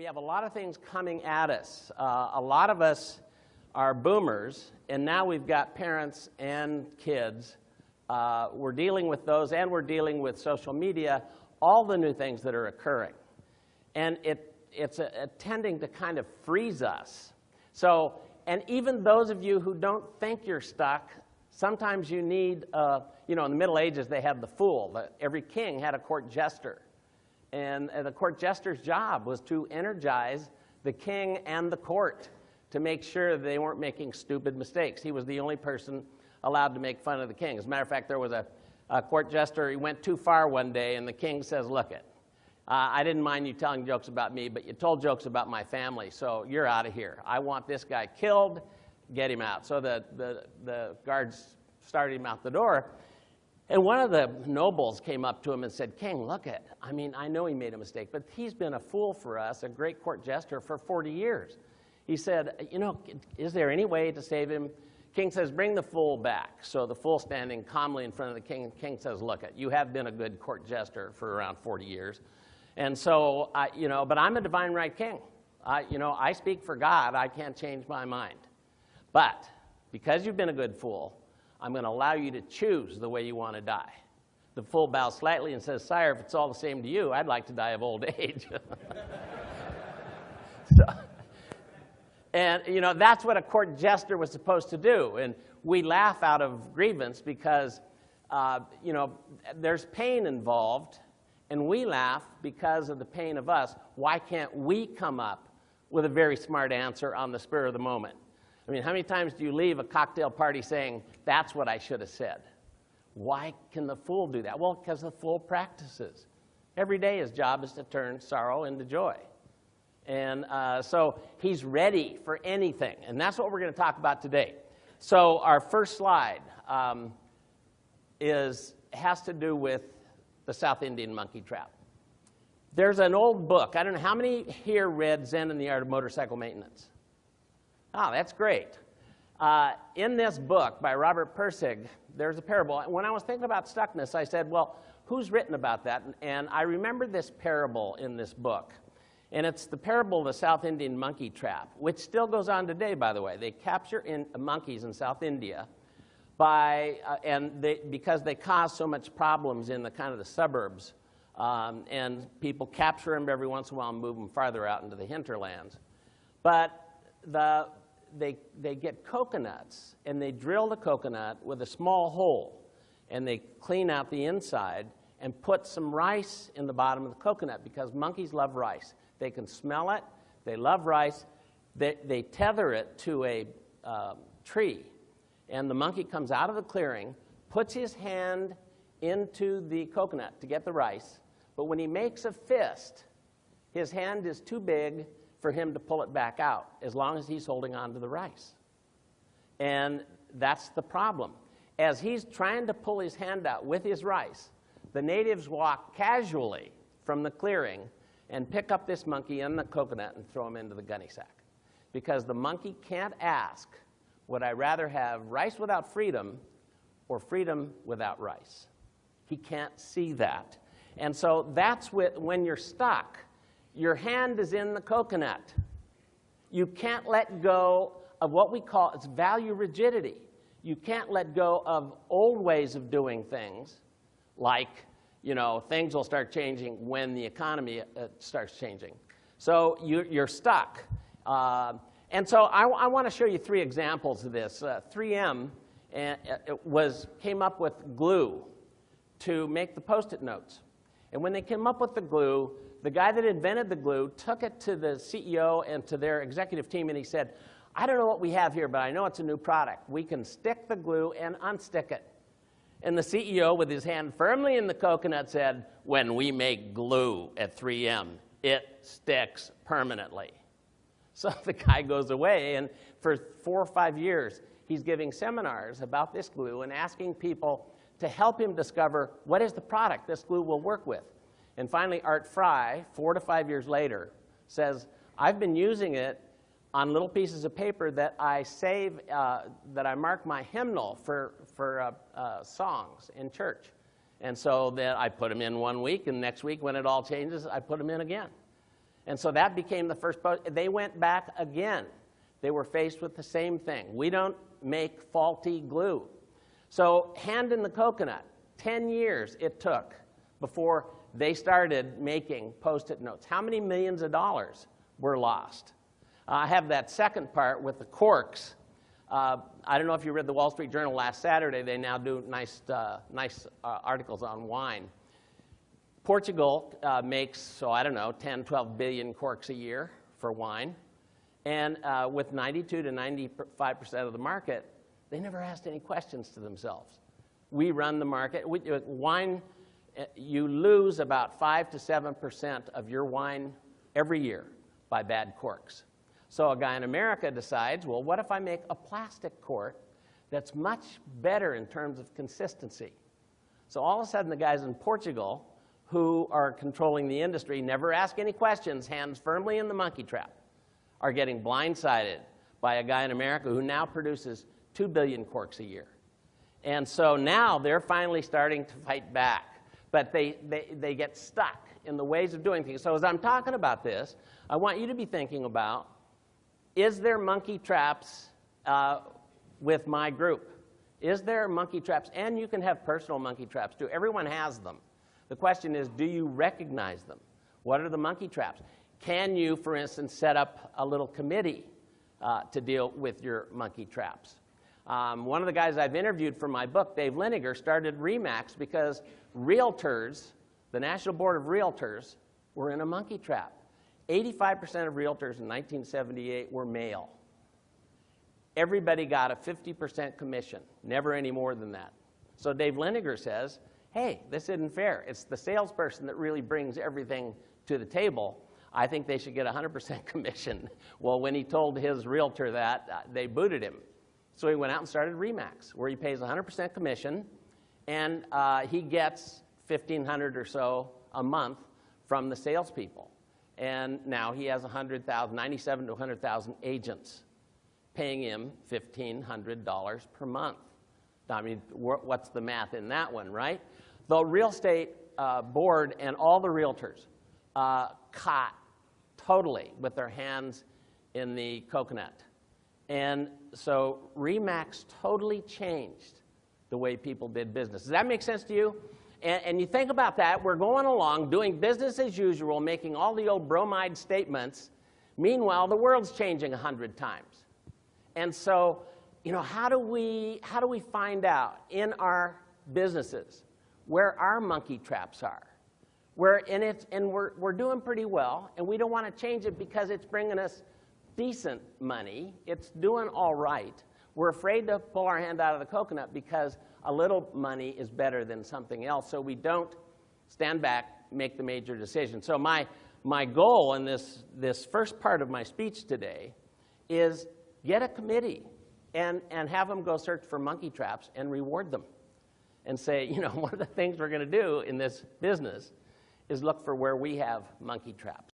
we have a lot of things coming at us. A lot of us are boomers, and now we've got parents and kids. We're dealing with those, and we're dealing with social media, all the new things that are occurring. And it's tending to kind of freeze us. So, and even those of you who don't think you're stuck, sometimes you need, in the Middle Ages they had the fool. Every king had a court jester. And the court jester's job was to energize the king and the court to make sure they weren't making stupid mistakes. He was the only person allowed to make fun of the king. As a matter of fact, there was a court jester, he went too far one day, and the king says, look it, I didn't mind you telling jokes about me, but you told jokes about my family, so you're out of here. I want this guy killed, get him out. So the guards started him out the door. And one of the nobles came up to him and said, King, look it, I mean, I know he made a mistake, but he's been a fool for us, a great court jester, for 40 years. He said, is there any way to save him? King says, bring the fool back. So the fool standing calmly in front of the king, king says, look it, you have been a good court jester for around 40 years. And so, but I'm a divine right king. I speak for God, I can't change my mind. But because you've been a good fool, I'm going to allow you to choose the way you want to die. The fool bows slightly and says, sire, if it's all the same to you, I'd like to die of old age. And, that's what a court jester was supposed to do. And we laugh out of grievance because, there's pain involved, and we laugh because of the pain of us. Why can't we come up with a very smart answer on the spur of the moment? I mean, how many times do you leave a cocktail party saying, that's what I should have said? Why can the fool do that? Well, because the fool practices. Every day his job is to turn sorrow into joy. And so he's ready for anything. And that's what we're going to talk about today. So our first slide has to do with the South Indian monkey trap. There's an old book. I don't know, how many here read Zen and the Art of Motorcycle Maintenance? Oh, that's great. In this book by Robert Pirsig, there's a parable. When I was thinking about stuckness, I said, well, who's written about that? And I remember this parable in this book. And it's the parable of the South Indian monkey trap, which still goes on today, by the way. They capture monkeys in South India because they cause so much problems in the kind of the suburbs. And people capture them every once in a while and move them farther out into the hinterlands. But they get coconuts, and they drill the coconut with a small hole, and they clean out the inside and put some rice in the bottom of the coconut because monkeys love rice. They can smell it. They love rice. They tether it to a tree, and the monkey comes out of the clearing, puts his hand into the coconut to get the rice, but when he makes a fist, his hand is too big for him to pull it back out, as long as he's holding on to the rice. And that's the problem. As he's trying to pull his hand out with his rice, the natives walk casually from the clearing and pick up this monkey and the coconut and throw him into the gunny sack. Because the monkey can't ask, would I rather have rice without freedom or freedom without rice? He can't see that. And so that's when you're stuck. Your hand is in the coconut. You can't let go of what we call its value rigidity. You can't let go of old ways of doing things, like, things will start changing when the economy starts changing. So you're stuck. And so I want to show you 3 examples of this. 3M came up with glue to make the Post-it notes. And when they came up with the glue, the guy that invented the glue took it to the CEO and to their executive team, and he said, I don't know what we have here, but I know it's a new product. We can stick the glue and unstick it. And the CEO, with his hand firmly in the coconut, said, when we make glue at 3M, it sticks permanently. So the guy goes away, and for 4 or 5 years, he's giving seminars about this glue and asking people to help him discover what is the product this glue will work with. And finally, Art Fry, 4 to 5 years later, says, I've been using it on little pieces of paper that I save, that I mark my hymnal for songs in church. And so then I put them in one week, and next week when it all changes, I put them in again. And so that became the first post. They went back again. They were faced with the same thing. We don't make faulty glue. So hand in the coconut, 10 years it took before they started making Post-it notes. How many millions of dollars were lost? I have that second part with the corks. I don't know if you read the Wall Street Journal last Saturday. They now do nice articles on wine. Portugal makes, so I don't know, 10, 12 billion corks a year for wine. And with 92 to 95% of the market, they never asked any questions to themselves. We run the market. Wine, you lose about 5 to 7% of your wine every year by bad corks. So a guy in America decides, well, what if I make a plastic cork that's much better in terms of consistency? So all of a sudden, the guys in Portugal who are controlling the industry, never ask any questions, hands firmly in the monkey trap, are getting blindsided by a guy in America who now produces 2 billion corks a year. And so now they're finally starting to fight back. But they get stuck in the ways of doing things. So as I'm talking about this, I want you to be thinking about, is there monkey traps with my group? Is there monkey traps? And you can have personal monkey traps too. Everyone has them. The question is, do you recognize them? What are the monkey traps? Can you, for instance, set up a little committee to deal with your monkey traps? One of the guys I've interviewed for my book, Dave Liniger, started RE/MAX because realtors, the National Board of Realtors, were in a monkey trap. 85% of realtors in 1978 were male. Everybody got a 50% commission, never any more than that. So Dave Liniger says, hey, this isn't fair. It's the salesperson that really brings everything to the table. I think they should get 100% commission. Well, when he told his realtor that, they booted him. So he went out and started RE/MAX, where he pays 100% commission, and he gets $1,500 or so a month from the salespeople. And now he has 97 to 100,000 agents paying him $1,500 per month. I mean, what's the math in that one, right? The real estate board and all the realtors caught totally with their hands in the coconut. And so RE/MAX totally changed the way people did business. Does that make sense to you? And you think about that, we're going along, doing business as usual, making all the old bromide statements. Meanwhile, the world's changing 100 times. And so, you know, how do we find out in our businesses where our monkey traps are? We're doing pretty well, and we don't want to change it because it's bringing us decent money. It's doing all right. We're afraid to pull our hand out of the coconut because a little money is better than something else. So we don't stand back, make the major decision. So my goal in this first part of my speech today is get a committee and have them go search for monkey traps and reward them. And say, you know, one of the things we're going to do in this business is look for where we have monkey traps.